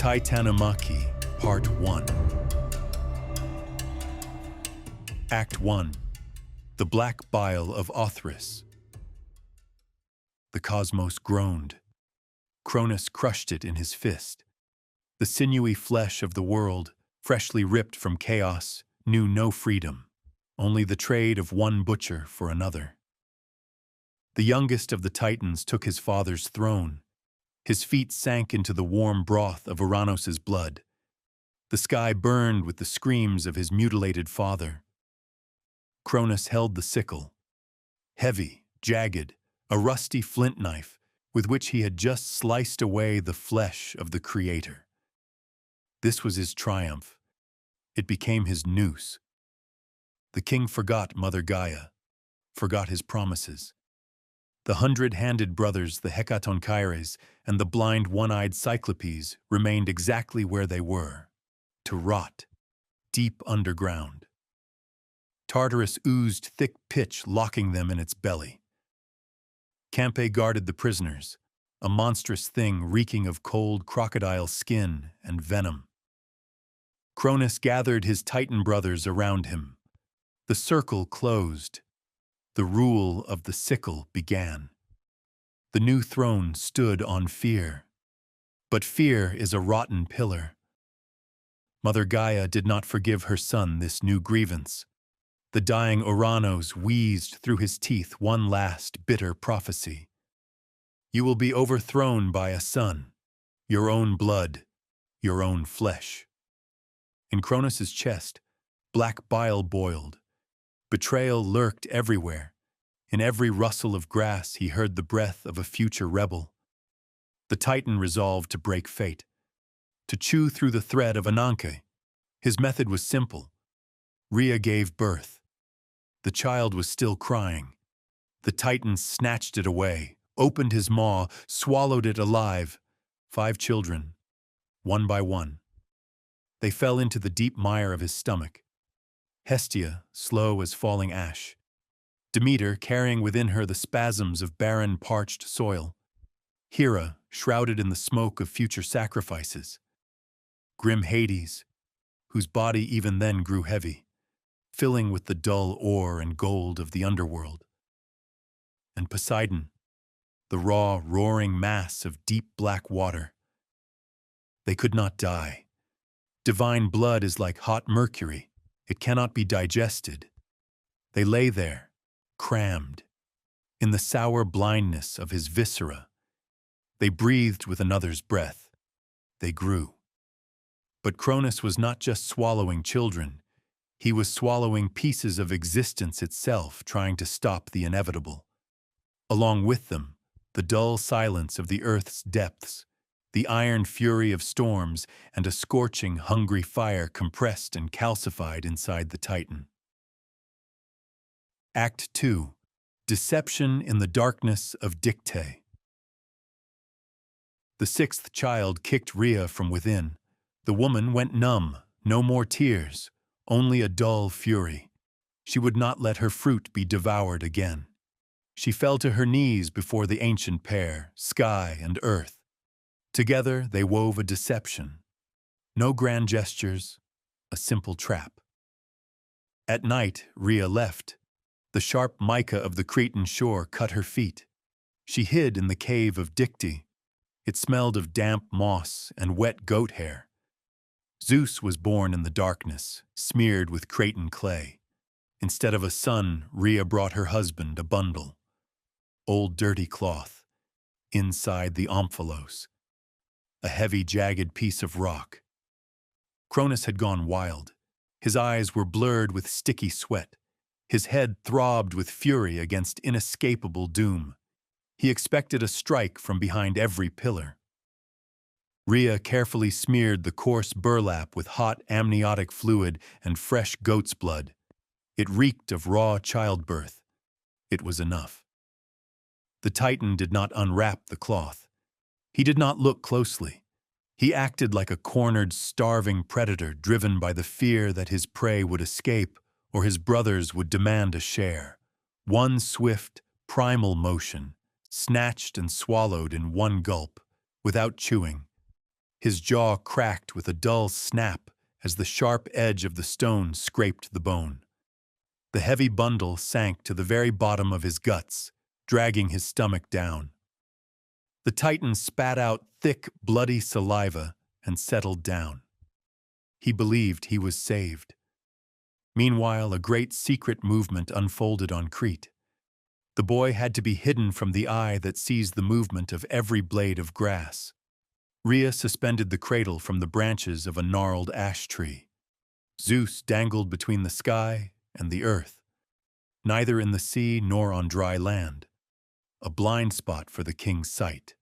Titanomachy, Part 1. Act 1. The Black Bile of Othrys. The cosmos groaned. Cronus crushed it in his fist. The sinewy flesh of the world, freshly ripped from chaos, knew no freedom, only the trade of one butcher for another. The youngest of the Titans took his father's throne. His feet sank into the warm broth of Uranos's blood. The sky burned with the screams of his mutilated father. Cronus held the sickle, heavy, jagged, a rusty flint knife with which he had just sliced away the flesh of the Creator. This was his triumph. It became his noose. The king forgot Mother Gaia, forgot his promises. The 100-handed brothers, the Hecatonchires, and the blind one-eyed Cyclopes remained exactly where they were, to rot, deep underground. Tartarus oozed thick pitch, locking them in its belly. Campe guarded the prisoners, a monstrous thing reeking of cold crocodile skin and venom. Cronus gathered his Titan brothers around him. The circle closed. The rule of the sickle began. The new throne stood on fear. But fear is a rotten pillar. Mother Gaia did not forgive her son this new grievance. The dying Uranos wheezed through his teeth one last bitter prophecy. You will be overthrown by a son, your own blood, your own flesh. In Cronus's chest, black bile boiled. Betrayal lurked everywhere. In every rustle of grass he heard the breath of a future rebel. The Titan resolved to break fate, to chew through the thread of Ananke. His method was simple. Rhea gave birth. The child was still crying. The Titan snatched it away, opened his maw, swallowed it alive. 5 children, one by one. They fell into the deep mire of his stomach. Hestia, slow as falling ash. Demeter, carrying within her the spasms of barren, parched soil. Hera, shrouded in the smoke of future sacrifices. Grim Hades, whose body even then grew heavy, filling with the dull ore and gold of the underworld. And Poseidon, the raw, roaring mass of deep black water. They could not die. Divine blood is like hot mercury. It cannot be digested. They lay there, crammed, in the sour blindness of his viscera. They breathed with another's breath. They grew. But Cronus was not just swallowing children. He was swallowing pieces of existence itself, trying to stop the inevitable. Along with them, the dull silence of the earth's depths, the iron fury of storms, and a scorching, hungry fire compressed and calcified inside the Titan. Act 2. Deception in the darkness of Dicte. The 6th child kicked Rhea from within. The woman went numb, no more tears, only a dull fury. She would not let her fruit be devoured again. She fell to her knees before the ancient pair, sky and earth. Together they wove a deception. No grand gestures, a simple trap. At night, Rhea left. The sharp mica of the Cretan shore cut her feet. She hid in the cave of Dicte. It smelled of damp moss and wet goat hair. Zeus was born in the darkness, smeared with Cretan clay. Instead of a son, Rhea brought her husband a bundle. Old dirty cloth. Inside the omphalos. A heavy, jagged piece of rock. Cronus had gone wild. His eyes were blurred with sticky sweat. His head throbbed with fury against inescapable doom. He expected a strike from behind every pillar. Rhea carefully smeared the coarse burlap with hot amniotic fluid and fresh goat's blood. It reeked of raw childbirth. It was enough. The Titan did not unwrap the cloth. He did not look closely. He acted like a cornered, starving predator driven by the fear that his prey would escape or his brothers would demand a share. One swift, primal motion, snatched and swallowed in one gulp, without chewing. His jaw cracked with a dull snap as the sharp edge of the stone scraped the bone. The heavy bundle sank to the very bottom of his guts, dragging his stomach down. The Titan spat out thick, bloody saliva and settled down. He believed he was saved. Meanwhile, a great secret movement unfolded on Crete. The boy had to be hidden from the eye that sees the movement of every blade of grass. Rhea suspended the cradle from the branches of a gnarled ash tree. Zeus dangled between the sky and the earth, neither in the sea nor on dry land, a blind spot for the king's sight.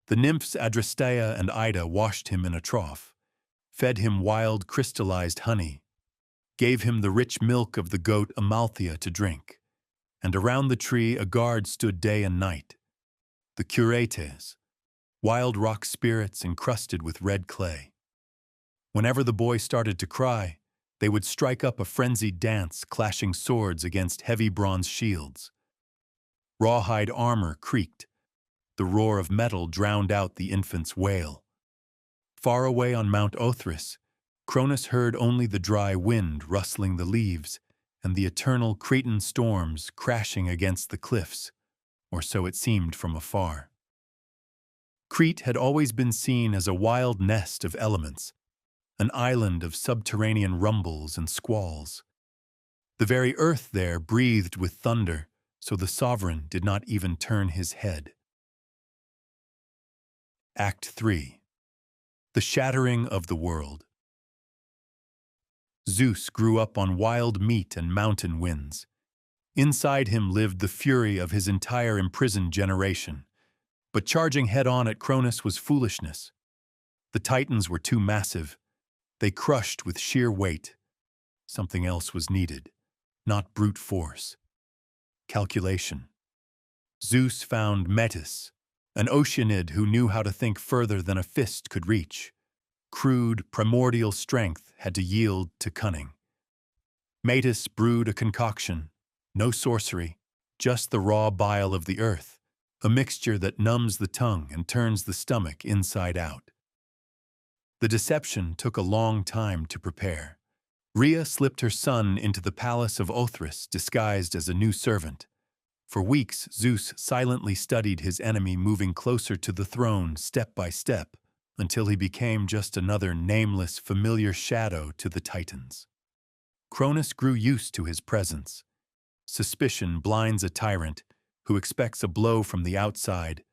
The nymphs Adrasteia and Ida washed him in a trough, fed him wild crystallized honey, gave him the rich milk of the goat Amalthea to drink, and around the tree a guard stood day and night. The curetes, wild rock spirits encrusted with red clay. Whenever the boy started to cry, they would strike up a frenzied dance, clashing swords against heavy bronze shields. Rawhide armor creaked. The roar of metal drowned out the infant's wail. Far away on Mount Othrys, Cronus heard only the dry wind rustling the leaves and the eternal Cretan storms crashing against the cliffs, or so it seemed from afar. Crete had always been seen as a wild nest of elements, an island of subterranean rumbles and squalls. The very earth there breathed with thunder, so the sovereign did not even turn his head. Act 3. The Shattering of the World. Zeus grew up on wild meat and mountain winds. Inside him lived the fury of his entire imprisoned generation. But charging head-on at Cronus was foolishness. The Titans were too massive. They crushed with sheer weight. Something else was needed, not brute force. Calculation. Zeus found Metis, an oceanid who knew how to think further than a fist could reach. Crude, primordial strength had to yield to cunning. Metis brewed a concoction, no sorcery, just the raw bile of the earth, a mixture that numbs the tongue and turns the stomach inside out. The deception took a long time to prepare. Rhea slipped her son into the palace of Othrys disguised as a new servant. For weeks, Zeus silently studied his enemy moving closer to the throne step by step until he became just another nameless, familiar shadow to the Titans. Cronus grew used to his presence. Suspicion blinds a tyrant who expects a blow from the outside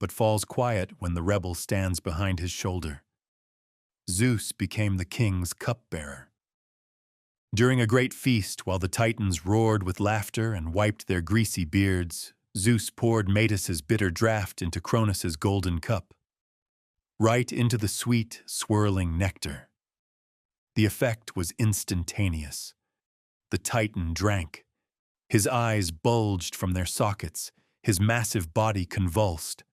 but falls quiet when the rebel stands behind his shoulder. Zeus became the king's cupbearer. During a great feast, while the Titans roared with laughter and wiped their greasy beards, Zeus poured Metis's bitter draught into Cronus's golden cup, right into the sweet, swirling nectar. The effect was instantaneous. The Titan drank. His eyes bulged from their sockets, his massive body convulsed.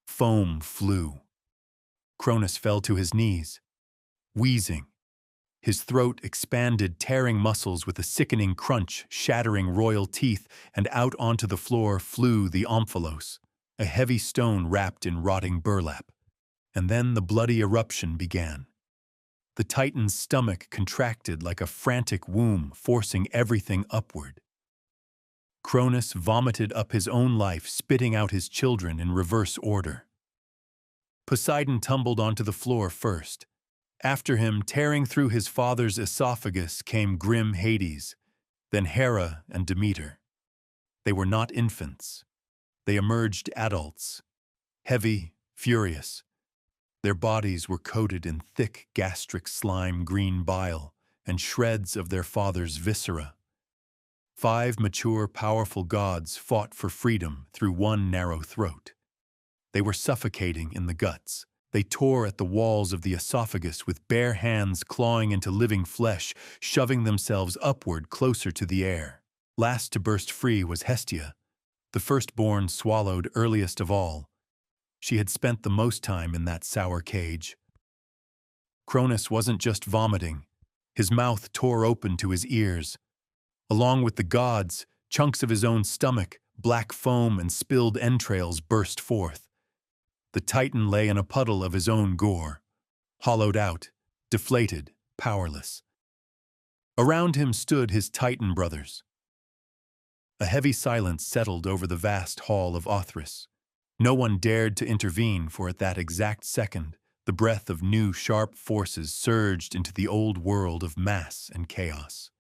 Foam flew. Cronus fell to his knees, wheezing. His throat expanded, tearing muscles with a sickening crunch, shattering royal teeth, and out onto the floor flew the omphalos, a heavy stone wrapped in rotting burlap. And then the bloody eruption began. The Titan's stomach contracted like a frantic womb, forcing everything upward. Cronus vomited up his own life, spitting out his children in reverse order. Poseidon tumbled onto the floor first. After him, tearing through his father's esophagus, came grim Hades, then Hera and Demeter. They were not infants. They emerged adults, heavy, furious. Their bodies were coated in thick gastric slime green bile and shreds of their father's viscera. 5 mature, powerful gods fought for freedom through one narrow throat. They were suffocating in the guts. They tore at the walls of the esophagus with bare hands clawing into living flesh, shoving themselves upward closer to the air. Last to burst free was Hestia, the firstborn swallowed earliest of all. She had spent the most time in that sour cage. Cronus wasn't just vomiting. His mouth tore open to his ears. Along with the gods, chunks of his own stomach, black foam and spilled entrails burst forth. The Titan lay in a puddle of his own gore, hollowed out, deflated, powerless. Around him stood his Titan brothers. A heavy silence settled over the vast hall of Othrys. No one dared to intervene, for at that exact second, the breath of new sharp forces surged into the old world of mass and chaos.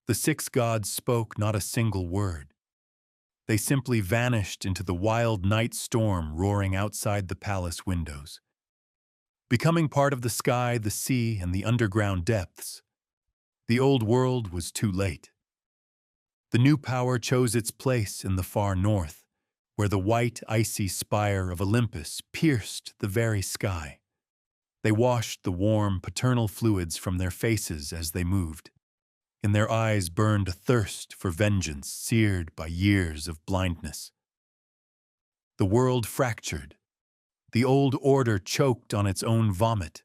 The six gods spoke not a single word. They simply vanished into the wild night storm roaring outside the palace windows. Becoming part of the sky, the sea, and the underground depths, the old world was too late. The new power chose its place in the far north, where the white, icy spire of Olympus pierced the very sky. They washed the warm, paternal fluids from their faces as they moved. In their eyes burned a thirst for vengeance seared by years of blindness. The world fractured. The old order choked on its own vomit.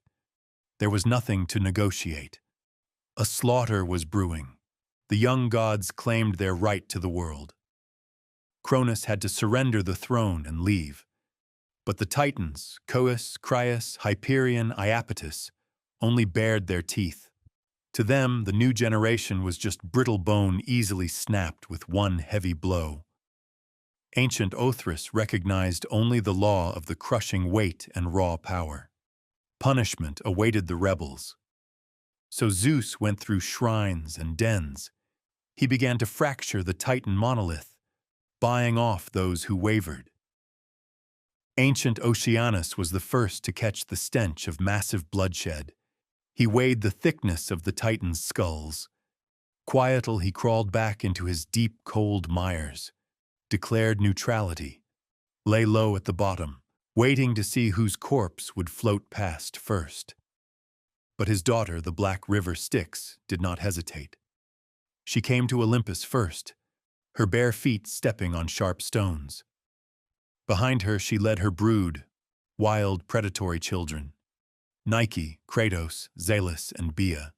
There was nothing to negotiate. A slaughter was brewing. The young gods claimed their right to the world. Cronus had to surrender the throne and leave. But the Titans, Coeus, Crius, Hyperion, Iapetus, only bared their teeth. To them, the new generation was just brittle bone easily snapped with one heavy blow. Ancient Othrys recognized only the law of the crushing weight and raw power. Punishment awaited the rebels. So Zeus went through shrines and dens. He began to fracture the Titan monolith, buying off those who wavered. Ancient Oceanus was the first to catch the stench of massive bloodshed. He weighed the thickness of the Titan's skulls. Quietly he crawled back into his deep, cold mires, declared neutrality, lay low at the bottom, waiting to see whose corpse would float past first. But his daughter, the Black River Styx, did not hesitate. She came to Olympus first, her bare feet stepping on sharp stones. Behind her she led her brood, wild predatory children, Nike, Kratos, Zealous, and Bile.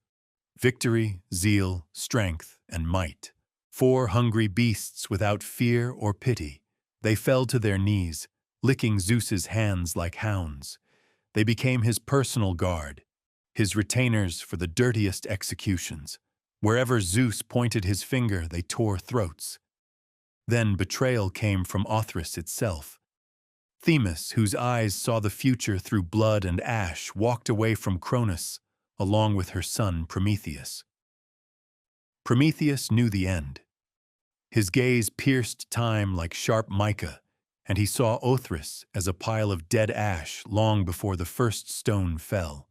Victory, zeal, strength, and might. 4 hungry beasts without fear or pity. They fell to their knees, licking Zeus's hands like hounds. They became his personal guard, his retainers for the dirtiest executions. Wherever Zeus pointed his finger, they tore throats. Then betrayal came from Othrys itself. Themis, whose eyes saw the future through blood and ash, walked away from Cronus, along with her son Prometheus. Prometheus knew the end. His gaze pierced time like sharp mica, and he saw Othrys as a pile of dead ash long before the first stone fell.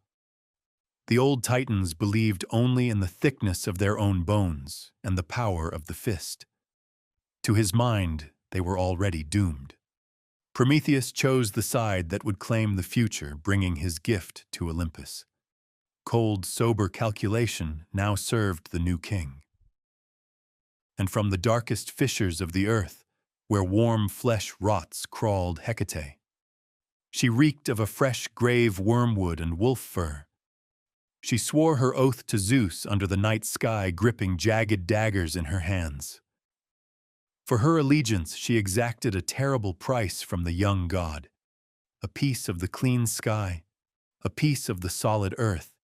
The old Titans believed only in the thickness of their own bones and the power of the fist. To his mind, they were already doomed. Prometheus chose the side that would claim the future, bringing his gift to Olympus. Cold, sober calculation now served the new king. And from the darkest fissures of the earth, where warm flesh rots, crawled Hecate. She reeked of a fresh grave wormwood and wolf fur. She swore her oath to Zeus under the night sky, gripping jagged daggers in her hands. For her allegiance, she exacted a terrible price from the young god. A piece of the clean sky, a piece of the solid earth,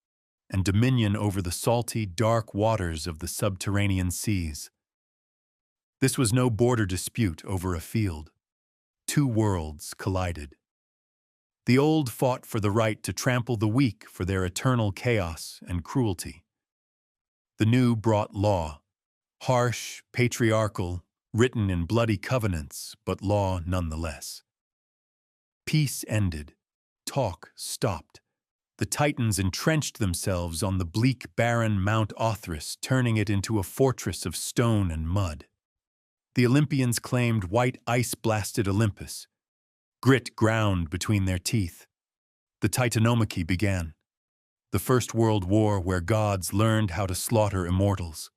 and dominion over the salty, dark waters of the subterranean seas. This was no border dispute over a field. 2 worlds collided. The old fought for the right to trample the weak for their eternal chaos and cruelty. The new brought law, harsh, patriarchal, written in bloody covenants, but law nonetheless. Peace ended. Talk stopped. The Titans entrenched themselves on the bleak, barren Mount Othrys, turning it into a fortress of stone and mud. The Olympians claimed white ice-blasted Olympus. Grit ground between their teeth. The Titanomachy began. The First World War where gods learned how to slaughter immortals.